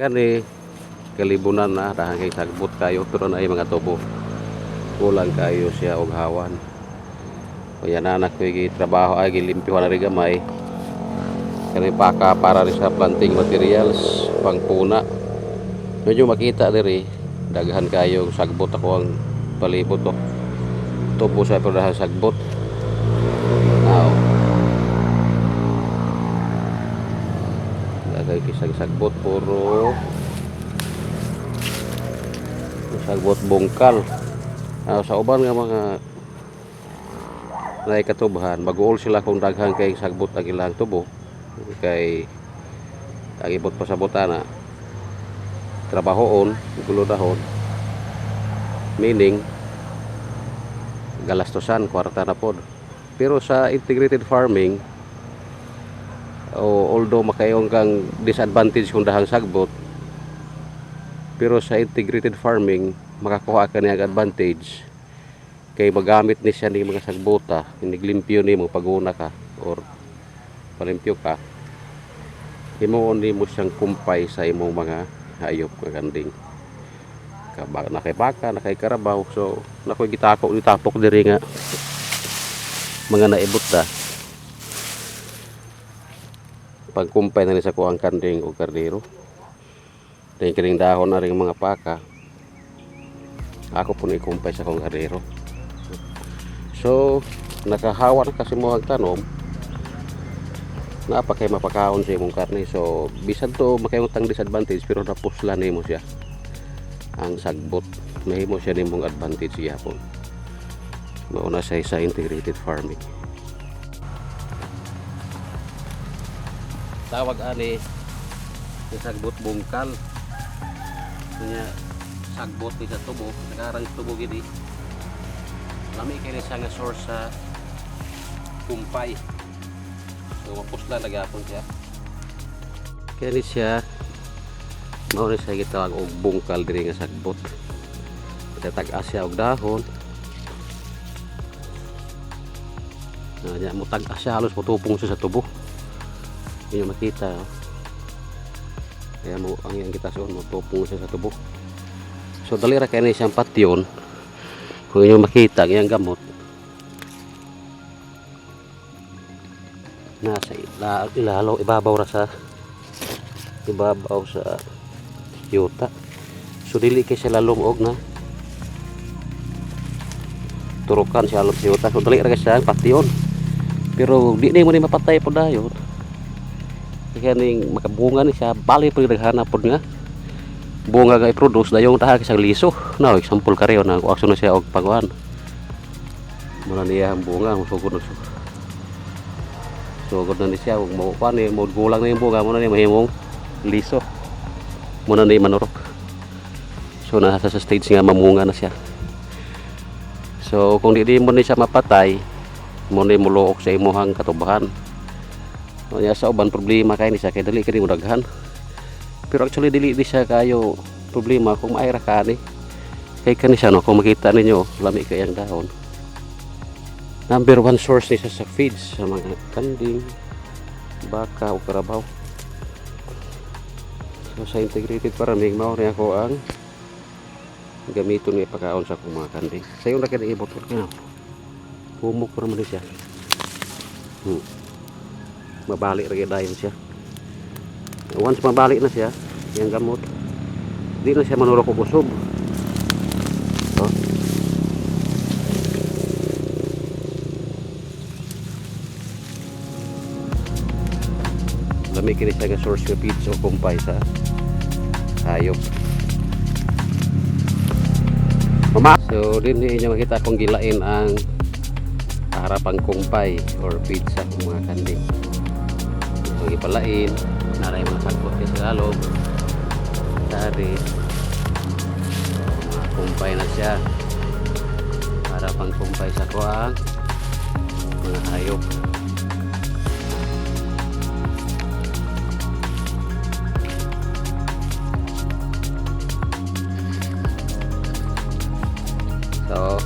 Kani kalibunan na dahang kay sagbot kayo pero na ay mga tubo. Kulang kayo siya og hawan. Kaya nanak ko trabaho ay gilimpyuhan na rin gamay. Kani paka para rin sa planting materials, pangpuna. Medyo makita diri daghan kayo sagbot ako ang palibot to. Tubo sa pero dahang sagbot. Lagay kisag sagbot puro sagbot bungkal. Sa uban nga mga naikatubhan mag-uol sila kung daghang kay sagbot ang ilang tubo kay ang ibot pa sa butana trabahoon gulo dahon meaning galastosan kwarta na pod. Pero sa integrated farming although makayong kang disadvantage kung dahang sagbot, pero sa integrated farming makakuha ka niya advantage kay magamit ni siya ni mga sagbota, iniglimpyo ni mo paguna ka or palimpyo ka, himuon ni mo siyang kumpay sa imong mga hayop nga kanding nakay baka, nakay karabaw. So nakoy gitapok diri nga mga naibot ta pagkumpay na ni sa kuang kanding o kardero. Dahil kining dahon na rin mga paka ako po ikumpay sa kong kardero. So nakahawa na kasi mo ang tanom napakay mapakaon sa imong karne. So bisan to makayong tang disadvantage pero napusla nimo siya ang sagbot, mahimo siya nimong advantage gyapon. Mauna siya sa integrated farming. Tawag ani sagbot bungkal nya sagbot ni sa tubo nagarang tubo gini lami kini siya nga source sa kumpay. So mapusla nagapon siya kini siya mao ni siya gitawag og bungkal diri nga sagbot. Tag-as siya og dahon nya mo tag-as siya halos matupong siya sa tubo. Yung makita kaya mo ang yang kita suon mo tupong siya sa tubo. So dali ra kay ni siyang patyon kung yung makita ang gamot nasa ilalaw ibabaw sa yuta. So dili kay siya lalumog na turukan siya sa yuta. So dali ra kay siya patyon pero di na mo ni mapatay po dayon. Kaya ning makabunga ni siya bali pa naghanap pod nga bunga nga i-produce dayong taha kisang liso na example kareyo na action na siya og pagwan muna niya ang bunga sugod na ni siya og mo pan ni mo gulang na yung bunga muna ni mahimong liso muna ni manurok. So nasa sa stage nga mamunga na siya. So kung di mo ni siya mapatay mo ni muluok sa imuhang katubahan. Kaya sa uban problema kay ni siya kay dali kini mudaghan. Pero actually dili di siya kayo problema kung maayra ka ni. Kay kani siya no kung makita ninyo lami kay ang dahon. Number one source ni siya sa feeds sa mga kanding, baka o karabaw. So sa integrated farming mao ni ako ang gamiton ni pagkaon sa akong mga kanding. Sayo na kay ibot ko na. Humok pa man siya. Mabalik lagi dayon siya. Once mabalik na siya yung gamot di na siya manurok o kusog. So, lami kini siya nga source of feeds o kumpay sa hayop. So din niyo makita kung gilain ang harapang kumpay or feed sa mga kanding. So ipalain naray mga sagbot sa loob dari kumpay na siya para pang kumpay sa kuang mga hayop. So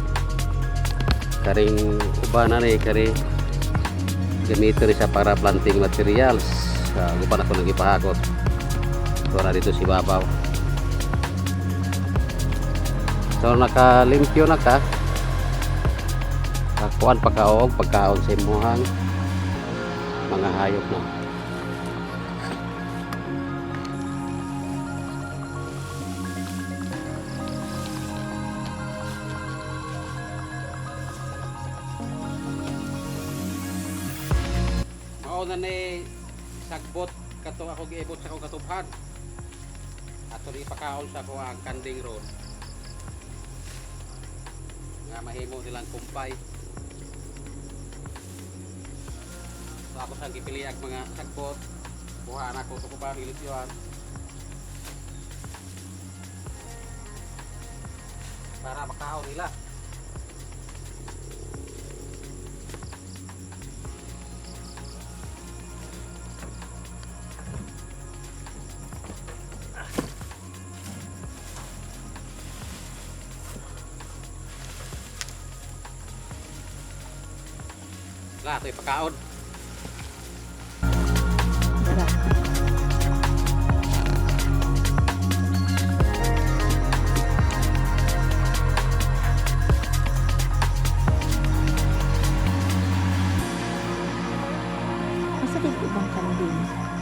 karing uban na ni kari gamito rin siya para planting materials. Lupa na ko nagipahakot wala dito si babaw. So nakalimpyo na ka. Kuan pagkaon sa imuhang mga hayop na. Mao na ni sagbot kato ako giibot sa akong katubhan. Ato ni pakaon sa ko ang kanding road. Nga mahimo nilang kumpay. Tapos ang gipiliag mga sagbot, buha na ko ito ba ilisyon para makaon nila. Lah, ito yung pagkaon. Masa di ibang kambing?